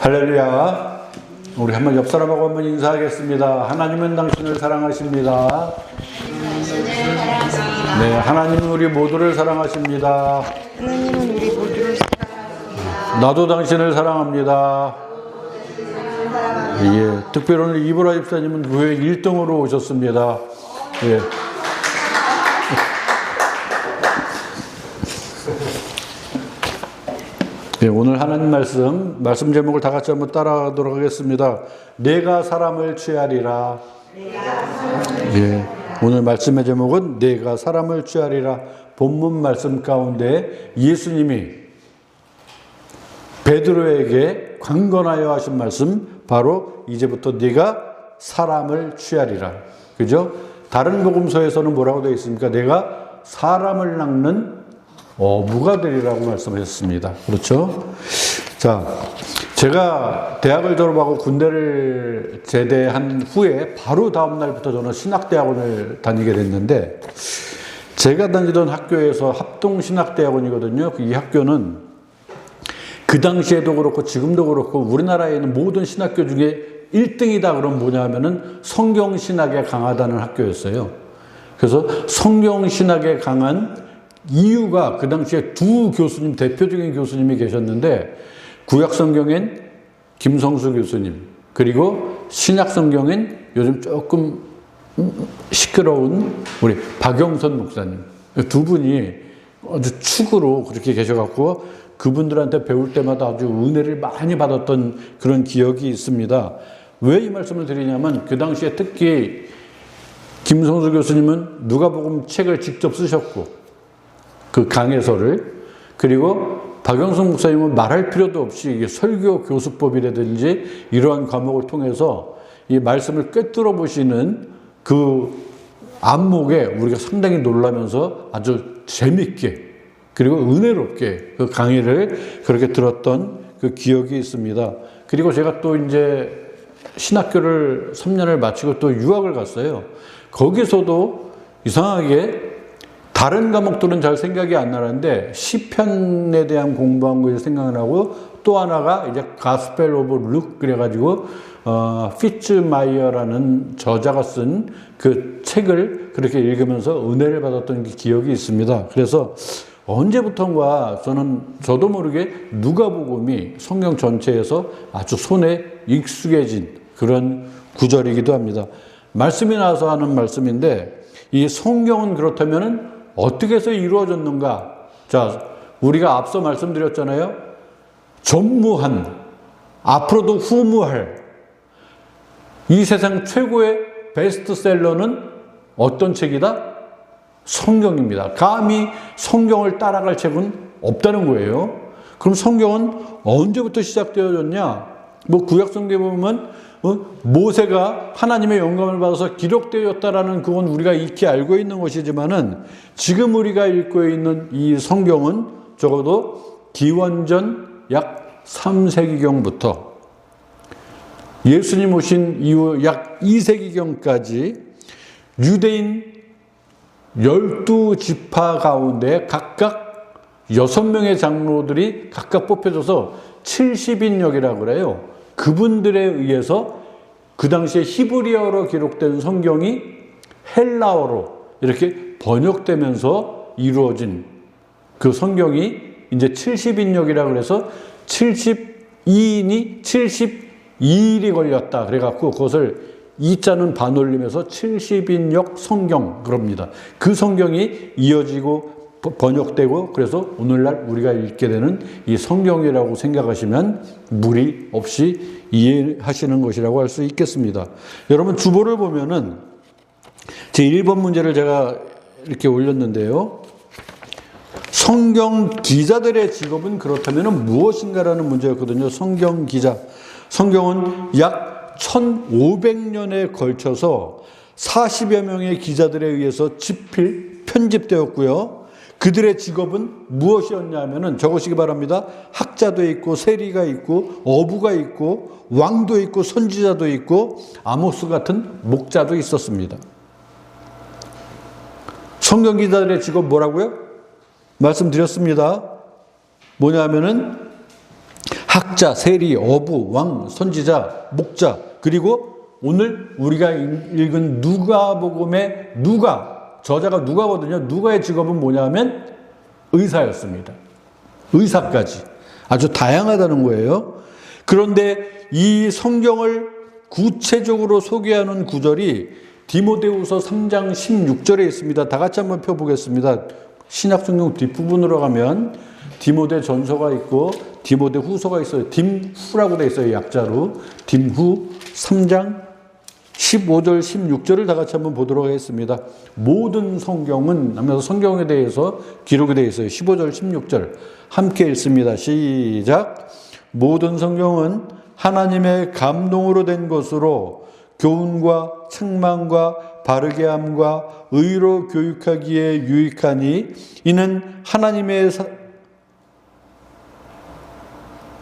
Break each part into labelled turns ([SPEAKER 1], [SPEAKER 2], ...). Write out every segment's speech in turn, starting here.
[SPEAKER 1] 할렐루야. 우리 한번 옆 사람하고 한번 인사하겠습니다. 하나님은 당신을 사랑하십니다. 네, 하나님은 우리 모두를 사랑하십니다.
[SPEAKER 2] 하나님은 우리 모두를 사랑합니다.
[SPEAKER 1] 나도 당신을 사랑합니다. 예, 특별히 오늘 이보라 집사님은 교회 1등으로 오셨습니다. 예. 네, 오늘 하나님 말씀 제목을 다 같이 한번 따라하도록 하겠습니다. 내가 사람을 취하리라. 예, 오늘 말씀의 제목은 내가 사람을 취하리라. 본문 말씀 가운데 예수님이 베드로에게 강건하여 하신 말씀, 바로 이제부터 네가 사람을 취하리라. 그죠? 다른 복음서에서는 뭐라고 되어 있습니까? 내가 사람을 낚는 어부가 되리라고 말씀하셨습니다. 그렇죠? 자, 제가 대학을 졸업하고 군대를 제대한 후에 바로 다음 날부터 저는 신학대학원을 다니게 됐는데, 제가 다니던 학교에서 합동신학대학원이거든요. 이 학교는 그 당시에도 그렇고 지금도 그렇고 우리나라에 있는 모든 신학교 중에 1등이다 그러면 뭐냐 하면은 성경신학에 강하다는 학교였어요. 그래서 성경신학에 강한 이유가, 그 당시에 두 교수님, 대표적인 교수님이 계셨는데, 구약성경엔 김성수 교수님, 그리고 신약성경엔 요즘 조금 시끄러운 우리 박영선 목사님, 두 분이 아주 축으로 그렇게 계셔갖고 그분들한테 배울 때마다 아주 은혜를 많이 받았던 그런 기억이 있습니다. 왜 이 말씀을 드리냐면, 그 당시에 특히 김성수 교수님은 누가복음 책을 직접 쓰셨고, 그 강해서를, 그리고 박영성 목사님은 말할 필요도 없이 이게 설교 교수법이라든지 이러한 과목을 통해서 이 말씀을 꿰뚫어 보시는 그 안목에 우리가 상당히 놀라면서 아주 재밌게 그리고 은혜롭게 그 강의를 그렇게 들었던 그 기억이 있습니다. 그리고 제가 또 이제 신학교를 3년을 마치고 또 유학을 갔어요. 거기서도 이상하게 다른 과목들은 잘 생각이 안 나는데 시편에 대한 공부한 것이 생각나고, 또 하나가 이제 가스펠 오브 룩 그래가지고 피츠마이어라는 저자가 쓴 그 책을 그렇게 읽으면서 은혜를 받았던 기억이 있습니다. 그래서 언제부턴가 저도 모르게 누가복음이 성경 전체에서 아주 손에 익숙해진 그런 구절이기도 합니다. 말씀이 나와서 하는 말씀인데, 이 성경은 그렇다면은 어떻게 해서 이루어졌는가? 자, 우리가 앞서 말씀드렸잖아요. 전무한, 앞으로도 후무할, 이 세상 최고의 베스트셀러는 어떤 책이다? 성경입니다. 감히 성경을 따라갈 책은 없다는 거예요. 그럼 성경은 언제부터 시작되어졌냐? 구약성경에 보면 모세가 하나님의 영감을 받아서 기록되었다라는 그건 우리가 익히 알고 있는 것이지만은, 지금 우리가 읽고 있는 이 성경은 적어도 기원전 약 3세기경부터 예수님 오신 이후 약 2세기경까지 유대인 12지파 가운데 각각 6명의 장로들이 각각 뽑혀져서 70인역이라고 그래요. 그분들에 의해서 그 당시에 히브리어로 기록된 성경이 헬라어로 이렇게 번역되면서 이루어진 그 성경이 이제 70인역이라고 그래서 72인이 72일이 걸렸다. 그래갖고 그것을 2자는 반올림해서 70인역 성경 그럽니다. 그 성경이 이어지고 번역되고, 그래서 오늘날 우리가 읽게 되는 이 성경이라고 생각하시면 무리 없이 이해하시는 것이라고 할 수 있겠습니다. 여러분, 주보를 보면은 제 1번 문제를 제가 이렇게 올렸는데요. 성경 기자들의 직업은 그렇다면 무엇인가라는 문제였거든요. 성경 기자. 성경은 약 1500년에 걸쳐서 40여 명의 기자들에 의해서 집필, 편집되었고요. 그들의 직업은 무엇이었냐면은 적으시기 바랍니다. 학자도 있고, 세리가 있고, 어부가 있고, 왕도 있고, 선지자도 있고, 아모스 같은 목자도 있었습니다. 성경 기자들의 직업 뭐라고요? 말씀드렸습니다. 뭐냐면은 학자, 세리, 어부, 왕, 선지자, 목자, 그리고 오늘 우리가 읽은 누가복음의 누가, 저자가 누가거든요. 누가의 직업은 뭐냐면 의사였습니다. 의사까지. 아주 다양하다는 거예요. 그런데 이 성경을 구체적으로 소개하는 구절이 디모데후서 3장 16절에 있습니다. 다 같이 한번 펴보겠습니다. 신약성경 뒷부분으로 가면 디모데 전서가 있고 디모데 후서가 있어요. 딤후라고 되어 있어요. 약자로. 딤후 3장 15절, 16절을 다 같이 한번 보도록 하겠습니다. 모든 성경은 하면서 성경에 대해서 기록이 되어 있어요. 15절, 16절 함께 읽습니다. 시작. 모든 성경은 하나님의 감동으로 된 것으로 교훈과 책망과 바르게 함과 의로 교육하기에 유익하니 이는 하나님의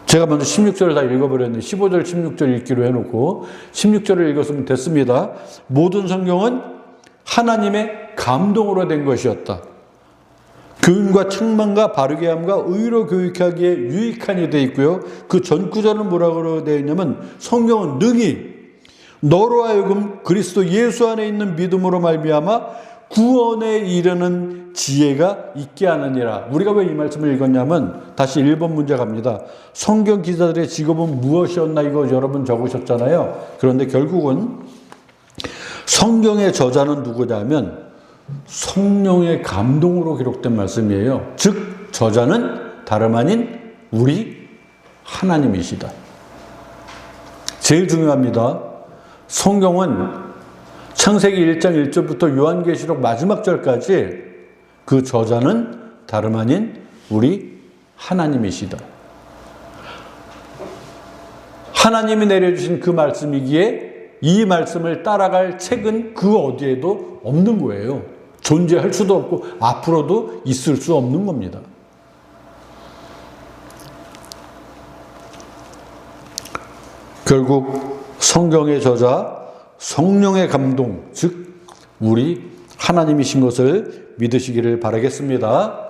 [SPEAKER 1] 제가 먼저 16절을 다 읽어버렸는데 15절, 16절 읽기로 해놓고 16절을 읽었으면 됐습니다. 모든 성경은 하나님의 감동으로 된 것이었다. 교훈과 책망과 바르게 함과 의로 교육하기에 유익하니 되어 있고요. 그 전 구절은 뭐라고 되어 있냐면 성경은 능히 너로 하여금 그리스도 예수 안에 있는 믿음으로 말미암아 구원에 이르는 지혜가 있게 하느니라. 우리가 왜 이 말씀을 읽었냐면 다시 1번 문제 갑니다. 성경 기자들의 직업은 무엇이었나 이거 여러분 적으셨잖아요. 그런데 결국은 성경의 저자는 누구냐면 성령의 감동으로 기록된 말씀이에요. 즉 저자는 다름 아닌 우리 하나님이시다. 제일 중요합니다. 성경은 창세기 1장 1절부터 요한계시록 마지막 절까지 그 저자는 다름 아닌 우리 하나님이시다. 하나님이 내려주신 그 말씀이기에 이 말씀을 따라갈 책은 그 어디에도 없는 거예요. 존재할 수도 없고 앞으로도 있을 수 없는 겁니다. 결국 성경의 저자 성령의 감동, 즉 우리 하나님이신 것을 믿으시기를 바라겠습니다.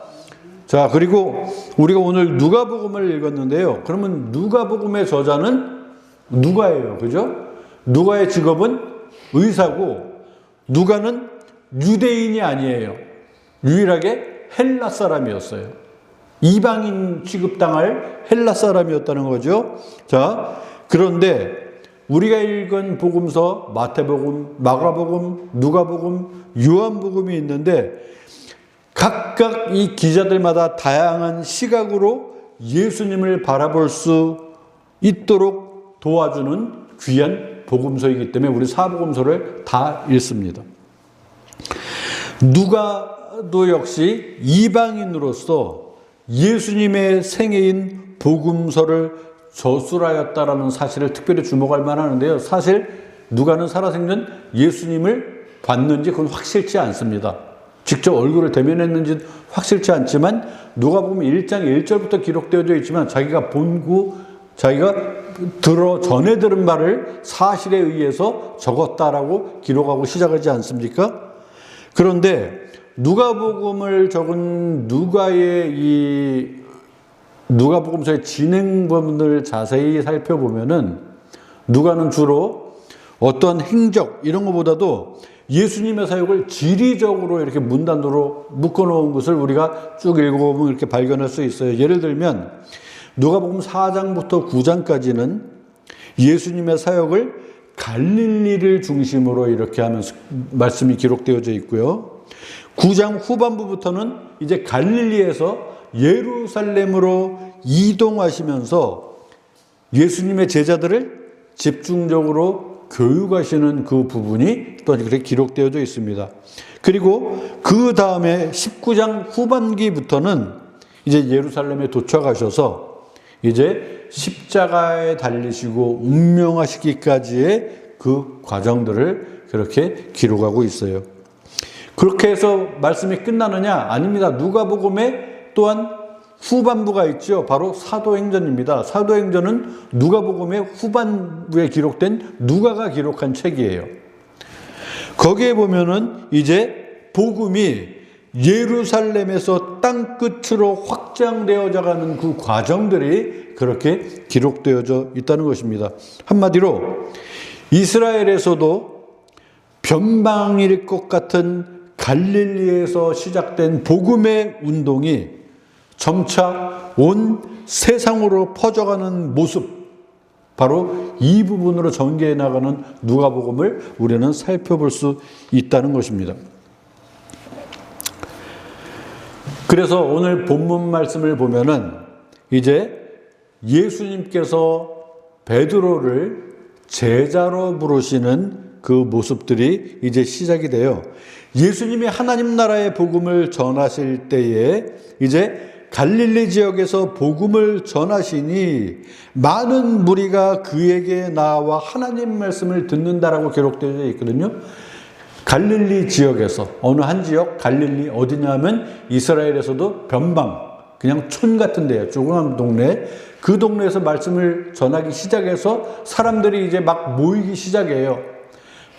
[SPEAKER 1] 자, 그리고 우리가 오늘 누가복음을 읽었는데요. 그러면 누가복음의 저자는 누가예요. 그죠? 누가의 직업은 의사고 누가는 유대인이 아니에요. 유일하게 헬라 사람이었어요. 이방인 취급당할 헬라 사람이었다는 거죠. 자, 그런데 우리가 읽은 복음서 마태복음, 마가복음, 누가복음, 요한복음이 있는데 각각 이 기자들마다 다양한 시각으로 예수님을 바라볼 수 있도록 도와주는 귀한 복음서이기 때문에 우리 사복음서를 다 읽습니다. 누가도 역시 이방인으로서 예수님의 생애인 복음서를 저술하였다라는 사실을 특별히 주목할 만하는데요. 사실 누가는 살아생전 예수님을 봤는지 그건 확실치 않습니다. 직접 얼굴을 대면했는지 확실치 않지만 누가복음 1장 1절부터 기록되어져 있지만 자기가 본고 자기가 전해 들은 말을 사실에 의해서 적었다라고 기록하고 시작하지 않습니까? 그런데 누가복음을 적은 누가의 이 누가복음서의 진행본을 자세히 살펴보면은 누가는 주로 어떤 행적 이런 것보다도 예수님의 사역을 지리적으로 이렇게 문단으로 묶어놓은 것을 우리가 쭉 읽어보면 이렇게 발견할 수 있어요. 예를 들면 누가복음 4장부터 9장까지는 예수님의 사역을 갈릴리를 중심으로 이렇게 하면서 말씀이 기록되어져 있고요. 9장 후반부부터는 이제 갈릴리에서 예루살렘으로 이동하시면서 예수님의 제자들을 집중적으로 교육하시는 그 부분이 또 그렇게 기록되어져 있습니다. 그리고 그 다음에 19장 후반기부터는 이제 예루살렘에 도착하셔서 이제 십자가에 달리시고 운명하시기까지의 그 과정들을 그렇게 기록하고 있어요. 그렇게 해서 말씀이 끝나느냐? 아닙니다. 누가복음에 또한 후반부가 있죠. 바로 사도행전입니다. 사도행전은 누가복음의 후반부에 기록된 누가가 기록한 책이에요. 거기에 보면은 이제 복음이 예루살렘에서 땅끝으로 확장되어져 가는 그 과정들이 그렇게 기록되어져 있다는 것입니다. 한마디로 이스라엘에서도 변방일 것 같은 갈릴리에서 시작된 복음의 운동이 점차 온 세상으로 퍼져가는 모습, 바로 이 부분으로 전개해 나가는 누가복음을 우리는 살펴볼 수 있다는 것입니다. 그래서 오늘 본문 말씀을 보면은 이제 예수님께서 베드로를 제자로 부르시는 그 모습들이 이제 시작이 돼요. 예수님이 하나님 나라의 복음을 전하실 때에 이제 갈릴리 지역에서 복음을 전하시니 많은 무리가 그에게 나와 하나님 말씀을 듣는다라고 기록되어 있거든요. 갈릴리 지역에서, 어느 한 지역, 갈릴리 어디냐면 이스라엘에서도 변방, 그냥 촌 같은 데요. 조그만 동네. 그 동네에서 말씀을 전하기 시작해서 사람들이 이제 막 모이기 시작해요.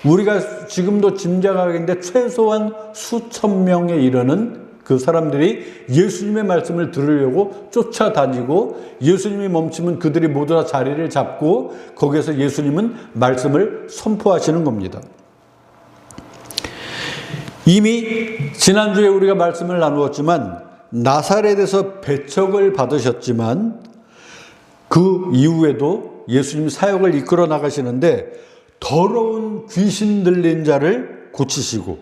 [SPEAKER 1] 우리가 지금도 짐작하겠는데 최소한 수천 명에 이르는 그 사람들이 예수님의 말씀을 들으려고 쫓아다니고, 예수님이 멈추면 그들이 모두 다 자리를 잡고 거기에서 예수님은 말씀을 선포하시는 겁니다. 이미 지난주에 우리가 말씀을 나누었지만 나사렛에서 배척을 받으셨지만 그 이후에도 예수님 사역을 이끌어 나가시는데 더러운 귀신 들린 자를 고치시고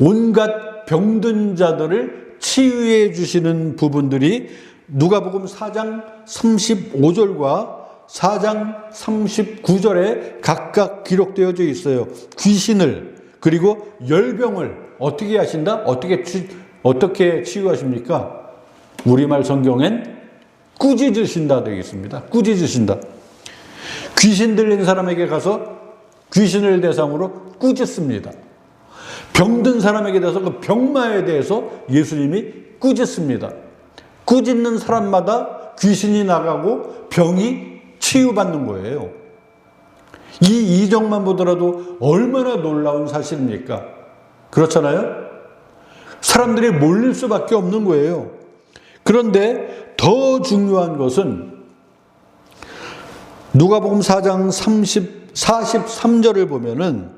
[SPEAKER 1] 온갖 병든 자들을 치유해 주시는 부분들이 누가복음 4장 35절과 4장 39절에 각각 기록되어져 있어요. 귀신을, 그리고 열병을 어떻게 하신다? 어떻게 치유하십니까? 우리말 성경엔 꾸짖으신다 되어 있습니다. 꾸짖으신다. 귀신 들린 사람에게 가서 귀신을 대상으로 꾸짖습니다. 병든 사람에게 대해서 그 병마에 대해서 예수님이 꾸짖습니다. 꾸짖는 사람마다 귀신이 나가고 병이 치유받는 거예요. 이 이정만 보더라도 얼마나 놀라운 사실입니까? 그렇잖아요? 사람들이 몰릴 수밖에 없는 거예요. 그런데 더 중요한 것은 누가복음 4장 43절을 보면은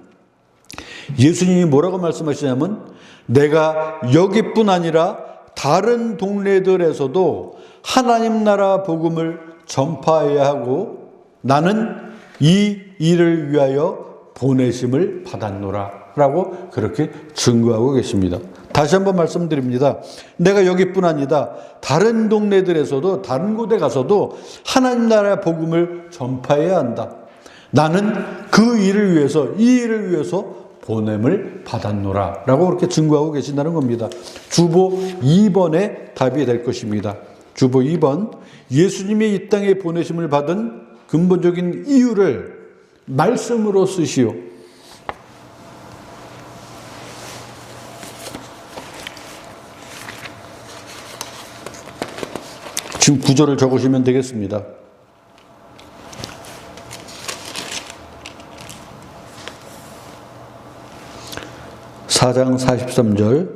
[SPEAKER 1] 예수님이 뭐라고 말씀하시냐면 내가 여기뿐 아니라 다른 동네들에서도 하나님 나라 복음을 전파해야 하고 나는 이 일을 위하여 보내심을 받았노라 라고 그렇게 증거하고 계십니다. 다시 한번 말씀드립니다. 내가 여기뿐 아니다. 다른 동네들에서도, 다른 곳에 가서도 하나님 나라의 복음을 전파해야 한다. 나는 그 일을 위해서, 이 일을 위해서 보냄을 받았노라 라고 그렇게 증거하고 계신다는 겁니다. 주보 2번의 답이 될 것입니다. 주보 2번, 예수님이 이 땅에 보내심을 받은 근본적인 이유를 말씀으로 쓰시오. 지금 구절을 적으시면 되겠습니다. (4장 43절)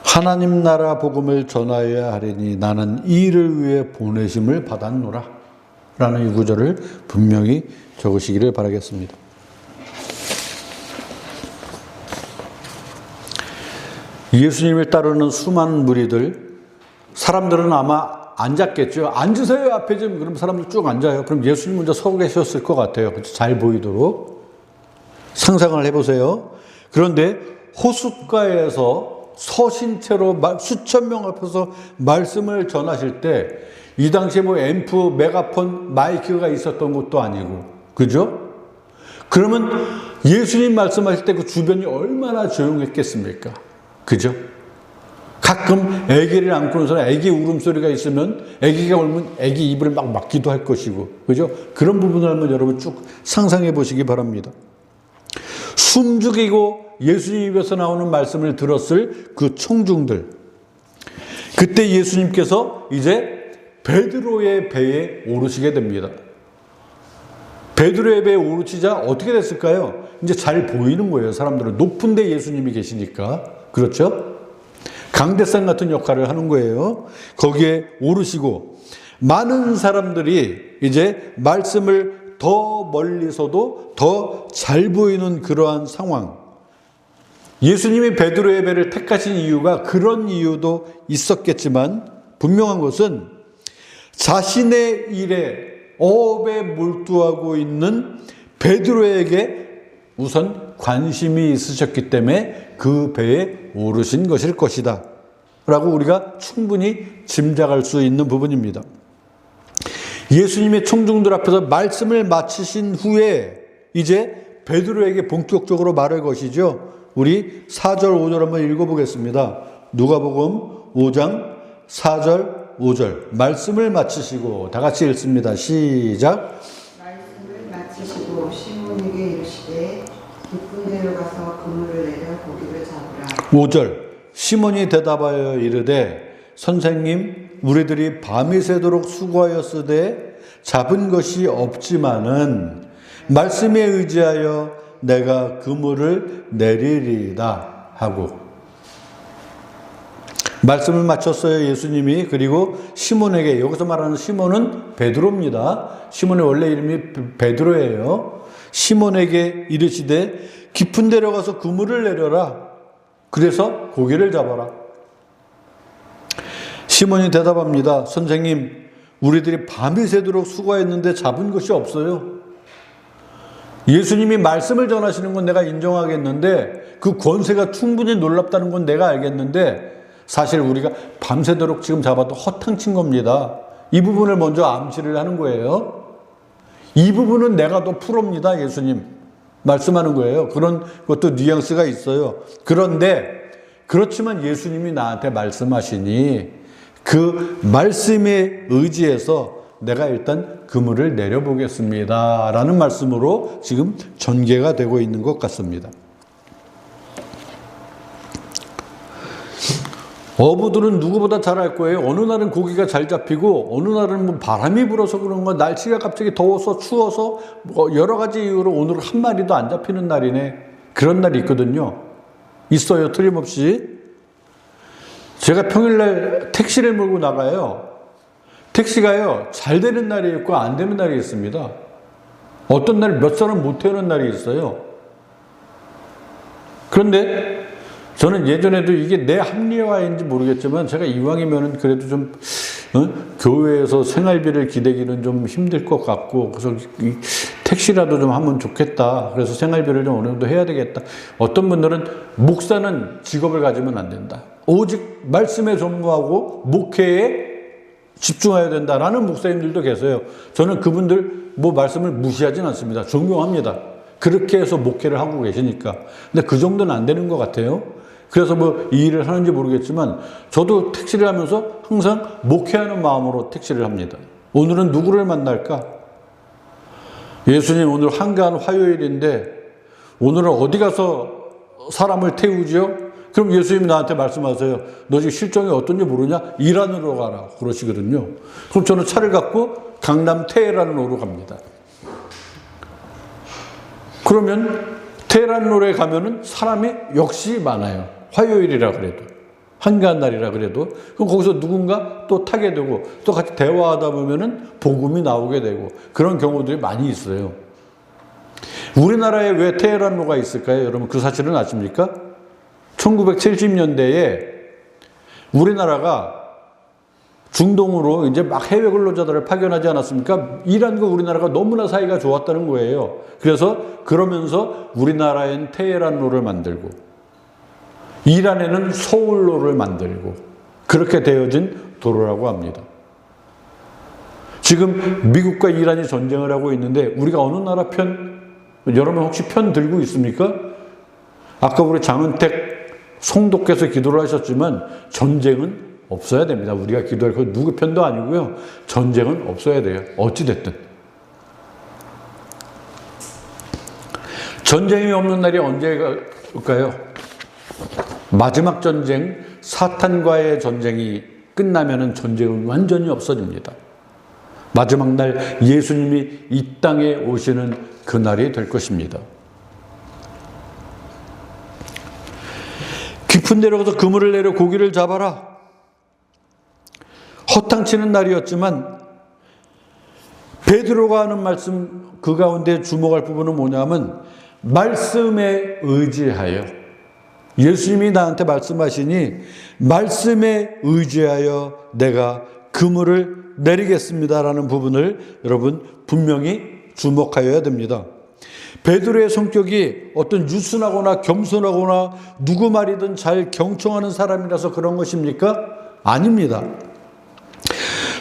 [SPEAKER 1] 하나님 나라 복음을 전하여야 하리니 나는 이 일을 위해 보내심을 받았노라 라는 이 구절을 분명히 적으시기를 바라겠습니다. 예수님을 따르는 수많은 무리들, 사람들은 아마 앉았겠죠. 앉으세요 앞에 좀. 그럼 사람들 쭉 앉아요. 그럼 예수님 먼저 서 계셨을 것 같아요. 잘 보이도록 상상을 해보세요. 그런데 호숫가에서 서신 채로 수천 명 앞에서 말씀을 전하실 때 이 당시에 뭐 앰프, 메가폰, 마이크가 있었던 것도 아니고, 그죠? 그러면 예수님 말씀하실 때 그 주변이 얼마나 조용했겠습니까? 그죠? 가끔 아기를 안고는 아기 울음소리가 있으면 아기가 울면 아기 입을 막 막기도 할 것이고, 그죠? 그런 부분을 한번 여러분 쭉 상상해 보시기 바랍니다. 숨죽이고 예수님 입에서 나오는 말씀을 들었을 그 청중들, 그때 예수님께서 이제 베드로의 배에 오르시게 됩니다. 베드로의 배에 오르시자 어떻게 됐을까요? 이제 잘 보이는 거예요. 사람들은 높은 데 예수님이 계시니까. 그렇죠? 강대상 같은 역할을 하는 거예요. 거기에 오르시고 많은 사람들이 이제 말씀을 더 멀리서도 더 잘 보이는 그러한 상황. 예수님이 베드로의 배를 택하신 이유가 그런 이유도 있었겠지만 분명한 것은 자신의 일에 어업에 몰두하고 있는 베드로에게 우선 관심이 있으셨기 때문에 그 배에 오르신 것일 것이다 라고 우리가 충분히 짐작할 수 있는 부분입니다. 예수님의 청중들 앞에서 말씀을 마치신 후에 이제 베드로에게 본격적으로 말할 것이죠. 우리 4절 5절 한번 읽어보겠습니다. 누가복음 5장 4절 5절 말씀을 마치시고 다 같이 읽습니다. 시작.
[SPEAKER 3] 말씀을 마치시고 시몬에게 이르시되 깊은 데로 가서 그물을 내려 고기를 잡으라.
[SPEAKER 1] 5절 시몬이 대답하여 이르되 선생님 우리들이 밤이 새도록 수고하였으되 잡은 것이 없지만은 말씀에 의지하여 내가 그물을 내리리이다 하고 말씀을 마쳤어요. 예수님이. 그리고 시몬에게, 여기서 말하는 시몬은 베드로입니다. 시몬의 원래 이름이 베드로예요. 시몬에게 이르시되 깊은 데로 가서 그물을 내려라. 그래서 고기를 잡아라. 시몬이 대답합니다. 선생님 우리들이 밤이 새도록 수고했는데 잡은 것이 없어요. 예수님이 말씀을 전하시는 건 내가 인정하겠는데 그 권세가 충분히 놀랍다는 건 내가 알겠는데 사실 우리가 밤새도록 지금 잡아도 허탕친 겁니다. 이 부분을 먼저 암시를 하는 거예요. 이 부분은 내가 더 프로입니다. 예수님 말씀하는 거예요. 그런 것도 뉘앙스가 있어요. 그런데 그렇지만 예수님이 나한테 말씀하시니 그 말씀에 의지해서 내가 일단 그물을 내려보겠습니다 라는 말씀으로 지금 전개가 되고 있는 것 같습니다. 어부들은 누구보다 잘 알 거예요. 어느 날은 고기가 잘 잡히고 어느 날은 뭐 바람이 불어서 그런 거, 날씨가 갑자기 더워서 추워서 뭐 여러 가지 이유로 오늘은 한 마리도 안 잡히는 날이네. 그런 날이 있거든요. 있어요. 틀림없이. 제가 평일날 택시를 몰고 나가요. 택시가요, 잘 되는 날이 있고 안 되는 날이 있습니다. 어떤 날 몇 사람 못 태우는 날이 있어요. 그런데 저는 예전에도 이게 내 합리화인지 모르겠지만 제가 이왕이면은 그래도 좀 교회에서 생활비를 기대기는 좀 힘들 것 같고 그래서 택시라도 좀 하면 좋겠다. 그래서 생활비를 좀 어느 정도 해야 되겠다. 어떤 분들은 목사는 직업을 가지면 안 된다. 오직 말씀에 전무하고 목회에 집중해야 된다라는 목사님들도 계세요. 저는 그분들 뭐 말씀을 무시하진 않습니다. 존경합니다. 그렇게 해서 목회를 하고 계시니까. 근데 그 정도는 안 되는 것 같아요. 그래서 뭐 이 일을 하는지 모르겠지만 저도 택시를 하면서 항상 목회하는 마음으로 택시를 합니다. 오늘은 누구를 만날까? 예수님 오늘 한가한 화요일인데 오늘은 어디 가서 사람을 태우죠? 그럼 예수님이 나한테 말씀하세요. 너 지금 실정이 어떤지 모르냐? 이란으로 가라. 그러시거든요. 그럼 저는 차를 갖고 강남 테헤란으로 갑니다. 그러면 테헤란로에 가면은 사람이 역시 많아요. 화요일이라 그래도. 한가한 날이라 그래도. 그럼 거기서 누군가 또 타게 되고 또 같이 대화하다 보면은 복음이 나오게 되고 그런 경우들이 많이 있어요. 우리나라에 왜 테헤란로가 있을까요? 여러분 그 사실은 아십니까? 1970년대에 우리나라가 중동으로 이제 막 해외 근로자들을 파견하지 않았습니까? 이란과 우리나라가 너무나 사이가 좋았다는 거예요. 그래서 그러면서 우리나라엔 테헤란로를 만들고 이란에는 서울로를 만들고 그렇게 되어진 도로라고 합니다. 지금 미국과 이란이 전쟁을 하고 있는데 우리가 어느 나라 편, 여러분 혹시 편 들고 있습니까? 아까 우리 장은택 송독께서 기도를 하셨지만 전쟁은 없어야 됩니다. 우리가 기도할 거 누구 편도 아니고요. 전쟁은 없어야 돼요. 어찌됐든. 전쟁이 없는 날이 언제일까요? 마지막 전쟁, 사탄과의 전쟁이 끝나면은 전쟁은 완전히 없어집니다. 마지막 날 예수님이 이 땅에 오시는 그날이 될 것입니다. 깊은 데로 가서 그물을 내려 고기를 잡아라. 허탕치는 날이었지만 베드로가 하는 말씀 그 가운데 주목할 부분은 뭐냐면 말씀에 의지하여, 예수님이 나한테 말씀하시니 말씀에 의지하여 내가 그물을 내리겠습니다라는 부분을 여러분 분명히 주목하여야 됩니다. 베드로의 성격이 어떤 유순하거나 겸손하거나 누구 말이든 잘 경청하는 사람이라서 그런 것입니까? 아닙니다.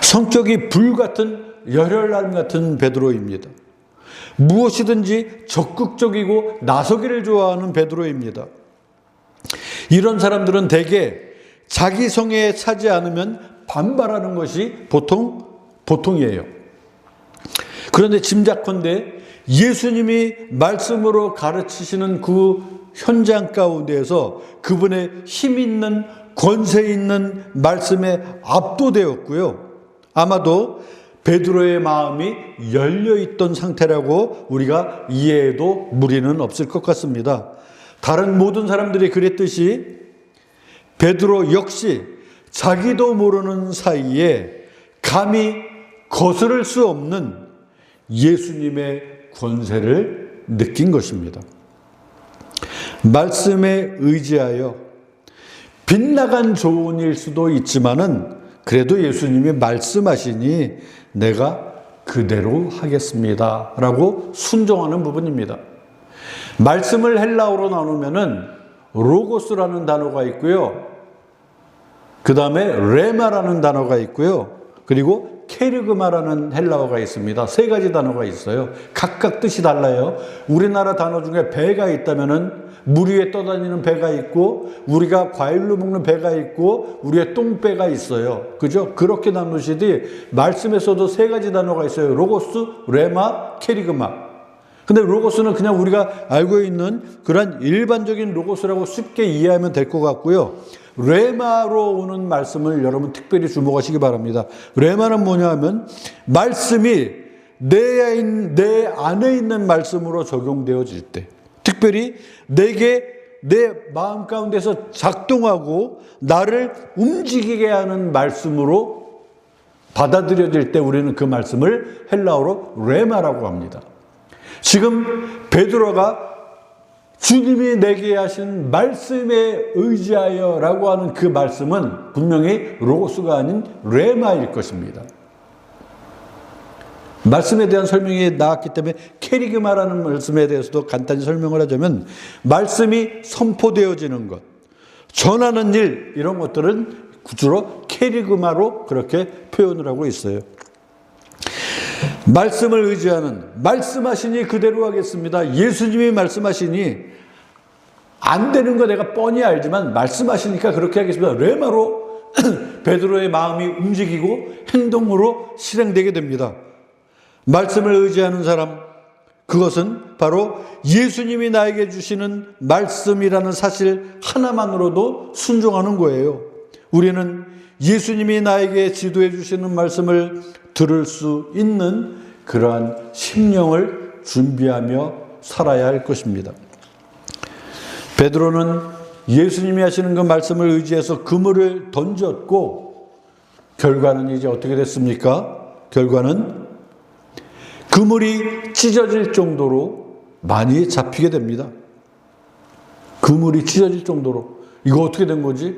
[SPEAKER 1] 성격이 불같은 열혈남 같은 베드로입니다. 무엇이든지 적극적이고 나서기를 좋아하는 베드로입니다. 이런 사람들은 대개 자기 성에 차지 않으면 반발하는 것이 보통이에요. 그런데 짐작컨대 예수님이 말씀으로 가르치시는 그 현장 가운데에서 그분의 힘 있는 권세 있는 말씀에 압도되었고요. 아마도 베드로의 마음이 열려있던 상태라고 우리가 이해해도 무리는 없을 것 같습니다. 다른 모든 사람들이 그랬듯이 베드로 역시 자기도 모르는 사이에 감히 거스를 수 없는 예수님의 권세를 느낀 것입니다. 말씀에 의지하여 빗나간 조언일 수도 있지만은 그래도 예수님이 말씀하시니 내가 그대로 하겠습니다 라고 순종하는 부분입니다. 말씀을 헬라어로 나누면은 로고스라는 단어가 있고요. 그 다음에 레마라는 단어가 있고요. 그리고 케르그마라는 헬라어가 있습니다. 세 가지 단어가 있어요. 각각 뜻이 달라요. 우리나라 단어 중에 배가 있다면은 물 위에 떠다니는 배가 있고 우리가 과일로 먹는 배가 있고 우리의 똥배가 있어요. 그죠? 그렇게 나누시듯이 말씀에서도 세 가지 단어가 있어요. 로고스, 레마, 케리그마. 근데 로고스는 그냥 우리가 알고 있는 그런 일반적인 로고스라고 쉽게 이해하면 될 것 같고요. 레마로 오는 말씀을 여러분 특별히 주목하시기 바랍니다. 레마는 뭐냐 하면 말씀이 내 안에 있는 말씀으로 적용되어질 때, 특별히 내게 내 마음 가운데서 작동하고 나를 움직이게 하는 말씀으로 받아들여질 때 우리는 그 말씀을 헬라어로 레마라고 합니다. 지금 베드로가 주님이 내게 하신 말씀에 의지하여 라고 하는 그 말씀은 분명히 로고스가 아닌 레마일 것입니다. 말씀에 대한 설명이 나왔기 때문에 케리그마라는 말씀에 대해서도 간단히 설명을 하자면 말씀이 선포되어지는 것, 전하는 일, 이런 것들은 주로 케리그마로 그렇게 표현을 하고 있어요. 말씀을 의지하는, 말씀하시니 그대로 하겠습니다. 예수님이 말씀하시니 안 되는 거 내가 뻔히 알지만 말씀하시니까 그렇게 하겠습니다. 레마로 베드로의 마음이 움직이고 행동으로 실행되게 됩니다. 말씀을 의지하는 사람, 그것은 바로 예수님이 나에게 주시는 말씀이라는 사실 하나만으로도 순종하는 거예요. 우리는 예수님이 나에게 지도해 주시는 말씀을 들을 수 있는 그러한 심령을 준비하며 살아야 할 것입니다. 베드로는 예수님이 하시는 그 말씀을 의지해서 그물을 던졌고 결과는 이제 어떻게 됐습니까? 결과는 그물이 찢어질 정도로 많이 잡히게 됩니다. 그물이 찢어질 정도로. 이거 어떻게 된 거지?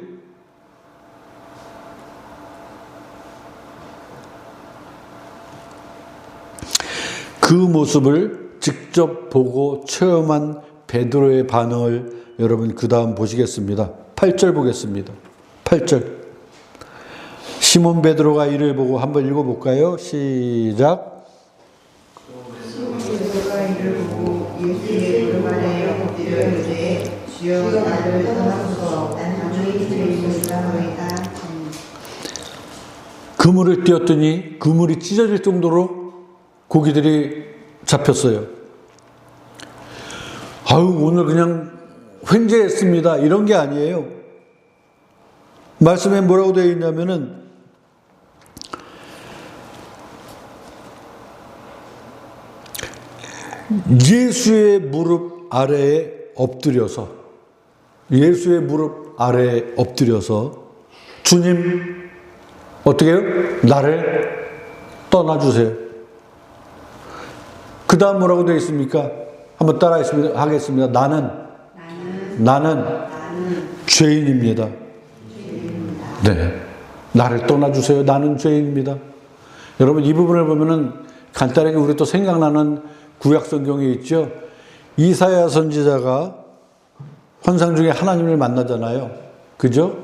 [SPEAKER 1] 그 모습을 직접 보고 체험한 베드로의 반응을 여러분 그 다음 보시겠습니다. 8절 보겠습니다. 8절. 시몬 베드로가 이를 보고 한번 읽어볼까요? 시작.
[SPEAKER 3] 시몬 베드로가 이를 보고 예수의 오른발에 엎드려 이르되 주여 나를 떠나소서 나는 죄인이니이다.
[SPEAKER 1] 그물을 띄었더니 그물이 찢어질 정도로 고기들이 잡혔어요. 아유, 오늘 그냥 횡재했습니다. 이런 게 아니에요. 말씀에 뭐라고 되어 있냐면은 예수의 무릎 아래에 엎드려서, 예수의 무릎 아래에 엎드려서 주님 어떻게 해요? 나를 떠나주세요. 그 다음 뭐라고 되어 있습니까? 한번 따라 하겠습니다. 나는 죄인입니다. 네, 나를 떠나주세요. 나는 죄인입니다. 여러분 이 부분을 보면은 간단하게 우리 또 생각나는 구약 성경에 있죠. 이사야 선지자가 환상 중에 하나님을 만나잖아요. 그죠?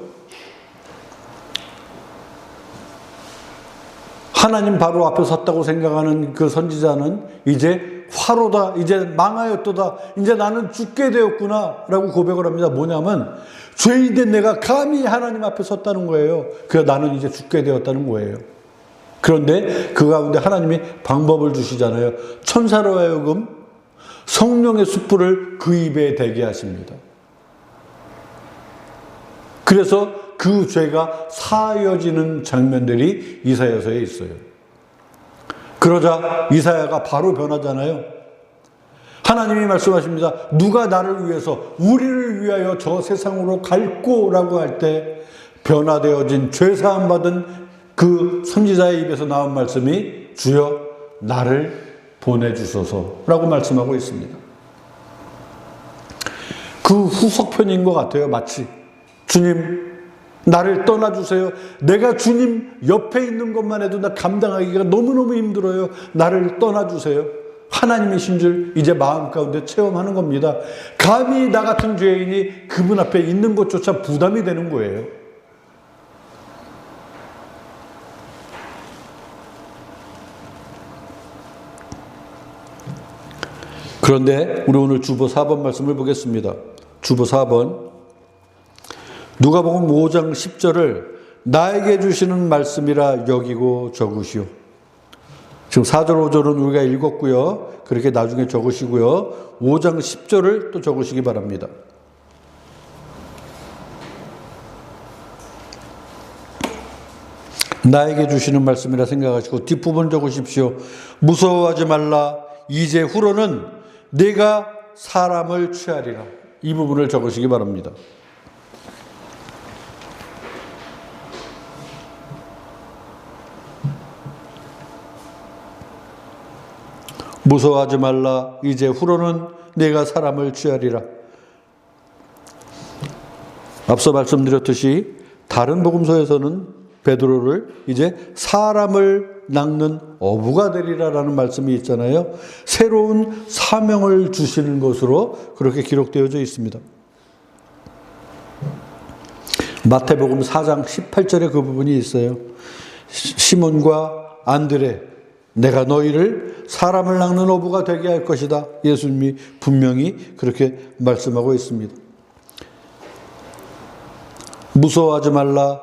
[SPEAKER 1] 하나님 바로 앞에 섰다고 생각하는 그 선지자는 이제 화로다, 이제 망하였도다, 이제 나는 죽게 되었구나 라고 고백을 합니다. 뭐냐면 죄인된 내가 감히 하나님 앞에 섰다는 거예요. 그래서 나는 이제 죽게 되었다는 거예요. 그런데 그 가운데 하나님이 방법을 주시잖아요. 천사로 하여금 성령의 숯불을 그 입에 대게 하십니다. 그래서 그 죄가 사여지는 장면들이 이사야서에 있어요. 그러자 이사야가 바로 변하잖아요. 하나님이 말씀하십니다. 누가 나를 위해서 우리를 위하여 저 세상으로 갈꼬라고 할 때 변화되어진 죄사함 받은 그 선지자의 입에서 나온 말씀이 주여 나를 보내주소서라고 말씀하고 있습니다. 그 후속편인 것 같아요. 마치 주님 나를 떠나주세요. 내가 주님 옆에 있는 것만 해도 나 감당하기가 너무너무 힘들어요. 나를 떠나주세요. 하나님이신 줄 이제 마음 가운데 체험하는 겁니다. 감히 나 같은 죄인이 그분 앞에 있는 것조차 부담이 되는 거예요. 그런데 우리 오늘 주보 4번 말씀을 보겠습니다. 주보 4번 누가복음 5장 10절을 나에게 주시는 말씀이라 여기고 적으시오. 지금 4절 5절은 우리가 읽었고요. 그렇게 나중에 적으시고요. 5장 10절을 또 적으시기 바랍니다. 나에게 주시는 말씀이라 생각하시고 뒷부분 적으십시오. 무서워하지 말라. 이제 후로는 내가 사람을 취하리라. 이 부분을 적으시기 바랍니다. 무서워하지 말라. 이제 후로는 내가 사람을 취하리라. 앞서 말씀드렸듯이 다른 복음서에서는 베드로를 이제 사람을 낚는 어부가 되리라라는 말씀이 있잖아요. 새로운 사명을 주시는 것으로 그렇게 기록되어져 있습니다. 마태복음 4장 18절에 그 부분이 있어요. 시몬과 안드레 내가 너희를 사람을 낚는 어부가 되게 할 것이다. 예수님이 분명히 그렇게 말씀하고 있습니다. 무서워하지 말라.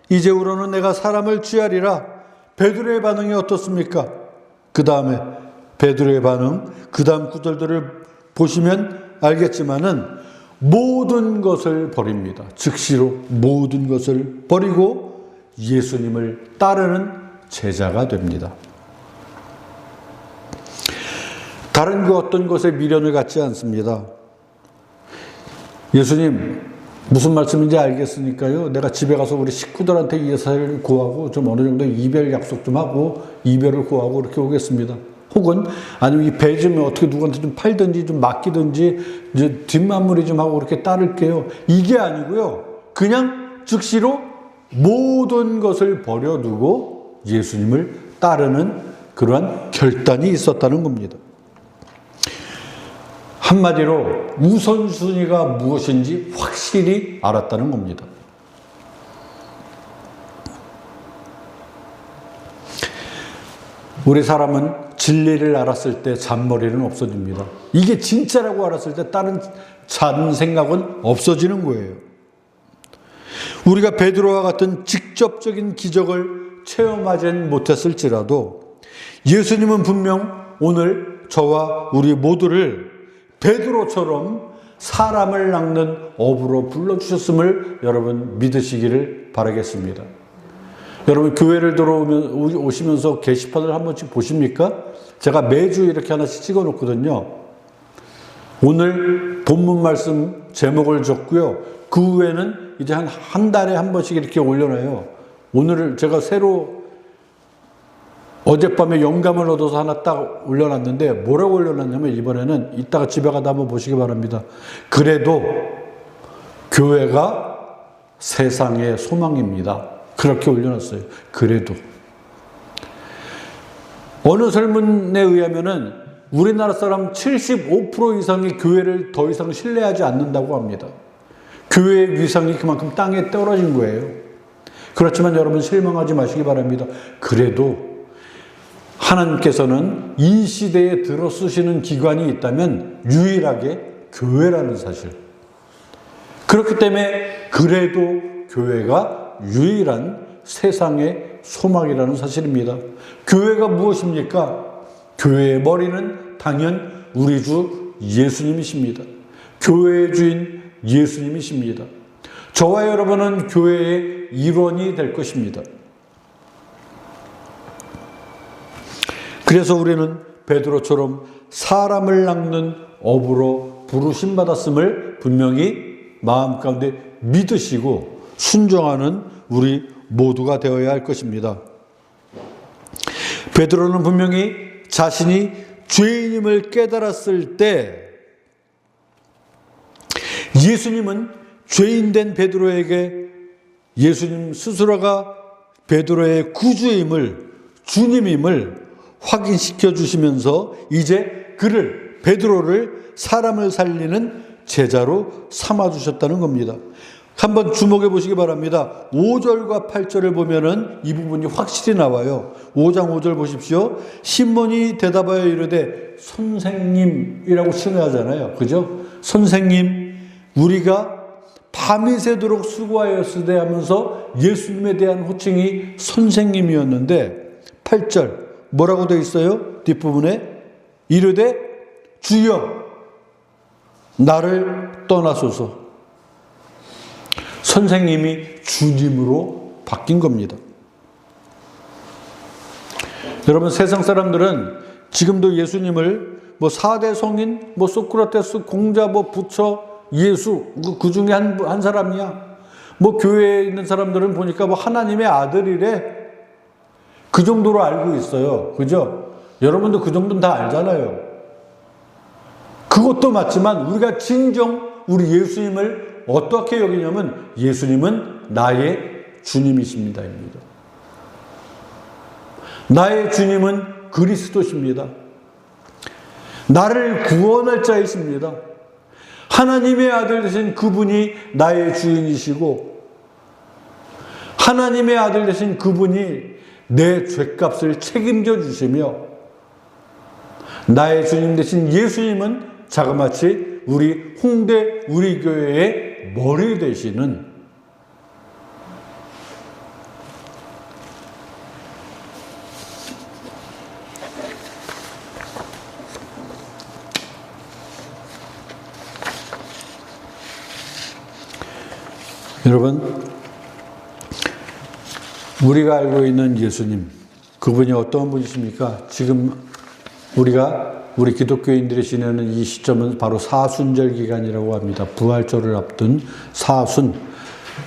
[SPEAKER 1] 이제후로는 내가 사람을 취하리라. 베드로의 반응이 어떻습니까? 그 다음에 베드로의 반응, 그 다음 구절들을 보시면 알겠지만은 모든 것을 버립니다. 즉시로 모든 것을 버리고 예수님을 따르는 제자가 됩니다. 다른 그 어떤 것에 미련을 갖지 않습니다. 예수님 무슨 말씀인지 알겠으니까요. 내가 집에 가서 우리 식구들한테 예사를 구하고 좀 어느 정도 이별 약속 좀 하고 이별을 구하고 그렇게 오겠습니다. 혹은 아니면 이 배 좀 어떻게 누구한테 좀 팔든지 좀 맡기든지 이제 뒷마무리 좀 하고 그렇게 따를게요. 이게 아니고요. 그냥 즉시로 모든 것을 버려두고 예수님을 따르는 그러한 결단이 있었다는 겁니다. 한마디로 우선순위가 무엇인지 확실히 알았다는 겁니다. 우리 사람은 진리를 알았을 때 잔머리는 없어집니다. 이게 진짜라고 알았을 때 다른 생각은 없어지는 거예요. 우리가 베드로와 같은 직접적인 기적을 체험하지는 못했을지라도 예수님은 분명 오늘 저와 우리 모두를 베드로처럼 사람을 낚는 어부로 불러주셨음을 여러분 믿으시기를 바라겠습니다. 여러분 교회를 오시면서 게시판을 한 번씩 보십니까? 제가 매주 이렇게 하나씩 찍어 놓거든요. 오늘 본문 말씀 제목을 적고요. 그 후에는 이제 한 달에 한 번씩 이렇게 올려놔요. 오늘 제가 새로 어젯밤에 영감을 얻어서 하나 딱 올려놨는데 뭐라고 올려놨냐면 이번에는 이따가 집에 가다 한번 보시기 바랍니다. 그래도 교회가 세상의 소망입니다. 그렇게 올려놨어요. 그래도. 어느 설문에 의하면은 우리나라 사람 75% 이상이 교회를 더 이상 신뢰하지 않는다고 합니다. 교회의 위상이 그만큼 땅에 떨어진 거예요. 그렇지만 여러분 실망하지 마시기 바랍니다. 그래도 하나님께서는 이 시대에 들어 쓰시는 기관이 있다면 유일하게 교회라는 사실. 그렇기 때문에 그래도 교회가 유일한 세상의 소망이라는 사실입니다. 교회가 무엇입니까? 교회의 머리는 당연 우리 주 예수님이십니다. 교회의 주인 예수님이십니다. 저와 여러분은 교회의 일원이 될 것입니다. 그래서 우리는 베드로처럼 사람을 낚는 업으로 부르심 받았음을 분명히 마음 가운데 믿으시고 순종하는 우리 모두가 되어야 할 것입니다. 베드로는 분명히 자신이 죄인임을 깨달았을 때 예수님은 죄인된 베드로에게 예수님 스스로가 베드로의 구주임을, 주님임을 확인시켜 주시면서 이제 그를, 베드로를 사람을 살리는 제자로 삼아 주셨다는 겁니다. 한번 주목해 보시기 바랍니다. 5절과 8절을 보면은 이 부분이 확실히 나와요. 5장 5절 보십시오. 시몬이 대답하여 이르되 선생님이라고 칭하잖아요. 그죠? 선생님, 우리가 밤이 새도록 수고하였으되 하면서 예수님에 대한 호칭이 선생님이었는데 8절 뭐라고 되어 있어요? 뒷부분에 이르되 주여 나를 떠나소서. 선생님이 주님으로 바뀐 겁니다. 여러분 세상 사람들은 지금도 예수님을 뭐 4대 성인, 뭐 소크라테스, 공자, 뭐 부처, 예수 그 중에 한 사람이야. 뭐 교회에 있는 사람들은 보니까 뭐 하나님의 아들이래. 그 정도로 알고 있어요. 그죠? 여러분도 그 정도는 다 알잖아요. 그것도 맞지만 우리가 진정 우리 예수님을 어떻게 여기냐면 예수님은 나의 주님이십니다입니다. 나의 주님은 그리스도십니다. 나를 구원할 자이십니다. 하나님의 아들 되신 그분이 나의 주인이시고 하나님의 아들 되신 그분이 내 죄값을 책임져 주시며 나의 주님 되신 예수님은 자그마치 우리 홍대 우리 교회의 머리 되시는 여러분 우리가 알고 있는 예수님 그분이 어떤 분이십니까? 지금 우리 기독교인들이 지내는 이 시점은 바로 사순절 기간이라고 합니다. 부활절을 앞둔 사순,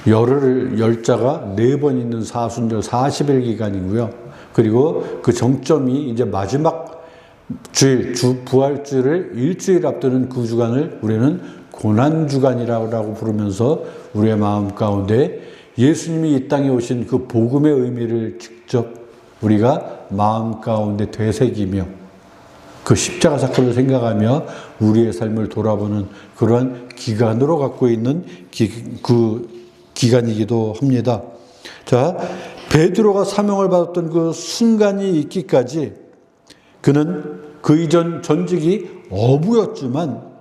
[SPEAKER 1] 열자가 4번 있는 사순절 40일 기간이고요. 그리고 그 정점이 이제 마지막 주일, 부활주일을 일주일 앞두는 그 주간을 우리는 고난주간이라고 부르면서 우리의 마음 가운데 예수님이 이 땅에 오신 그 복음의 의미를 직접 우리가 마음 가운데 되새기며 그 십자가 사건을 생각하며 우리의 삶을 돌아보는 그러한 기간으로 갖고 있는 그 기간이기도 합니다. 자, 베드로가 사명을 받았던 그 순간이 있기까지 그는 그 이전 전직이 어부였지만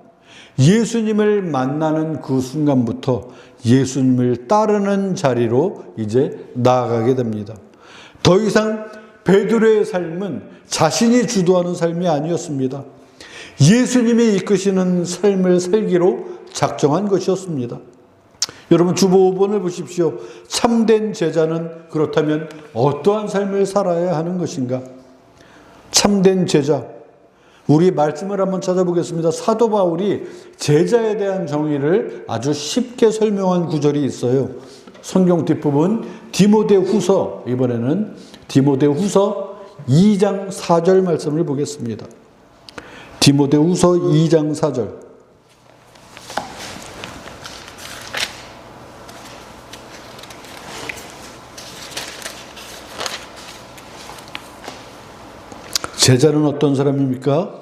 [SPEAKER 1] 예수님을 만나는 그 순간부터 예수님을 따르는 자리로 이제 나아가게 됩니다. 더 이상 베드로의 삶은 자신이 주도하는 삶이 아니었습니다. 예수님이 이끄시는 삶을 살기로 작정한 것이었습니다. 여러분 주보 5번을 보십시오. 참된 제자는 그렇다면 어떠한 삶을 살아야 하는 것인가? 참된 제자. 우리 말씀을 한번 찾아보겠습니다. 사도 바울이 제자에 대한 정의를 아주 쉽게 설명한 구절이 있어요. 성경 뒷부분 디모데후서, 이번에는 디모데후서 2장 4절 말씀을 보겠습니다. 디모데후서 2장 4절. 제자는 어떤 사람입니까?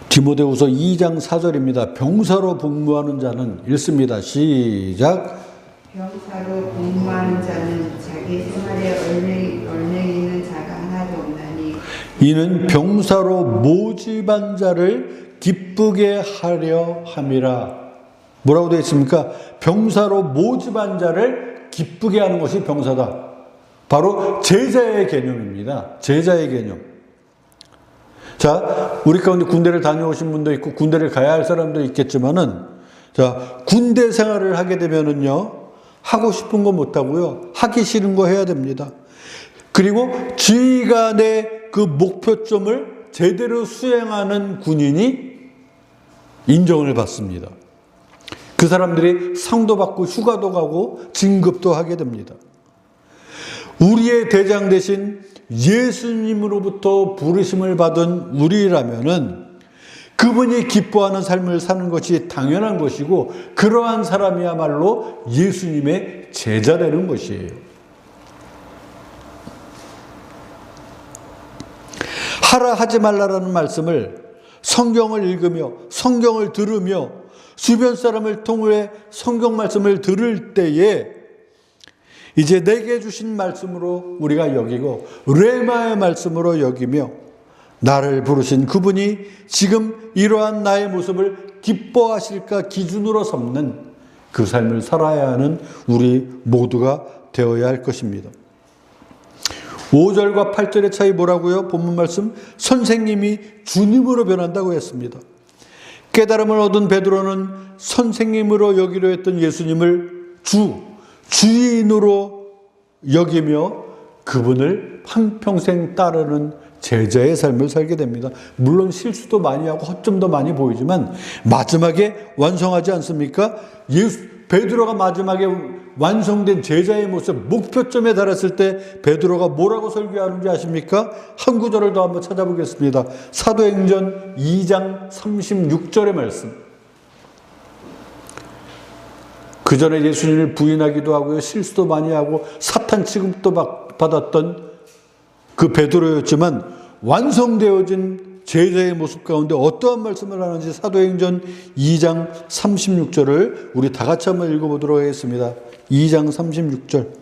[SPEAKER 1] 디모데후서 2장 4절입니다. 병사로 복무하는 자는 읽습니다. 시작.
[SPEAKER 3] 병사로 복무하는 자는 자기 생활에 얼매이는 자가 하나도 없나니
[SPEAKER 1] 이는 병사로 모집한 자를 기쁘게 하려 함이라. 뭐라고 되어 있습니까? 병사로 모집한 자를 기쁘게 하는 것이 병사다. 바로 제자의 개념입니다. 제자의 개념. 자, 우리 가운데 군대를 다녀오신 분도 있고 군대를 가야 할 사람도 있겠지만은, 자, 군대 생활을 하게 되면은요, 하고 싶은 거 못 하고요, 하기 싫은 거 해야 됩니다. 그리고 지휘관의 그 목표점을 제대로 수행하는 군인이 인정을 받습니다. 그 사람들이 상도 받고 휴가도 가고 진급도 하게 됩니다. 우리의 대장 대신 예수님으로부터 부르심을 받은 우리라면은 그분이 기뻐하는 삶을 사는 것이 당연한 것이고, 그러한 사람이야말로 예수님의 제자 되는 것이에요. 하라 하지 말라라는 말씀을 성경을 읽으며 성경을 들으며 주변 사람을 통해 성경 말씀을 들을 때에 이제 내게 주신 말씀으로 우리가 여기고 레마의 말씀으로 여기며 나를 부르신 그분이 지금 이러한 나의 모습을 기뻐하실까 기준으로 삼는 그 삶을 살아야 하는 우리 모두가 되어야 할 것입니다. 5절과 8절의 차이 뭐라고요? 본문 말씀, 선생님이 주님으로 변한다고 했습니다. 깨달음을 얻은 베드로는 선생님으로 여기려 했던 예수님을 주인으로 여기며 그분을 한평생 따르는 제자의 삶을 살게 됩니다. 물론 실수도 많이 하고 허점도 많이 보이지만 마지막에 완성하지 않습니까? 베드로가 마지막에 완성된 제자의 모습, 목표점에 달했을 때 베드로가 뭐라고 설교하는지 아십니까? 한 구절을 더 한번 찾아보겠습니다. 사도행전 2장 36절의 말씀. 그 전에 예수님을 부인하기도 하고요, 실수도 많이 하고 사탄 취급도 받았던 그 베드로였지만 완성되어진 제자의 모습 가운데 어떠한 말씀을 하는지 사도행전 2장 36절을 우리 다 같이 한번 읽어보도록 하겠습니다. 2장 36절.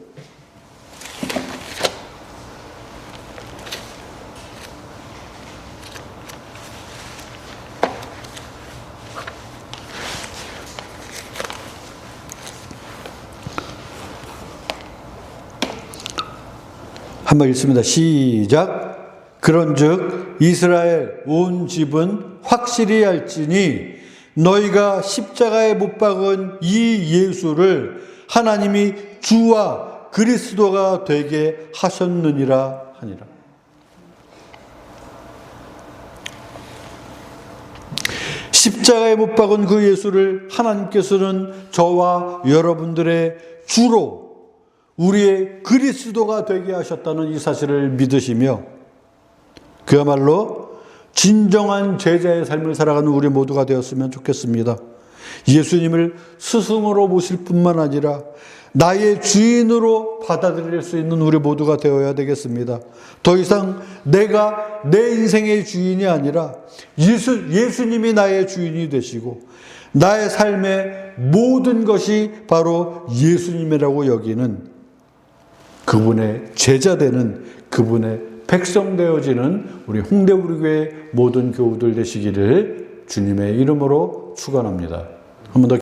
[SPEAKER 1] 한번 읽습니다. 시작. 그런즉 이스라엘 온 집은 확실히 알지니 너희가 십자가에 못 박은 이 예수를 하나님이 주와 그리스도가 되게 하셨느니라 하니라. 십자가에 못 박은 그 예수를 하나님께서는 저와 여러분들의 주로 우리의 그리스도가 되게 하셨다는 이 사실을 믿으시며 그야말로 진정한 제자의 삶을 살아가는 우리 모두가 되었으면 좋겠습니다. 예수님을 스승으로 모실 뿐만 아니라 나의 주인으로 받아들일 수 있는 우리 모두가 되어야 되겠습니다. 더 이상 내가 내 인생의 주인이 아니라 예수님이 나의 주인이 되시고 나의 삶의 모든 것이 바로 예수님이라고 여기는 그분의 제자 되는, 그분의 백성 되어지는 우리 홍대우리교회 모든 교우들 되시기를 주님의 이름으로 축원합니다. 한 번 더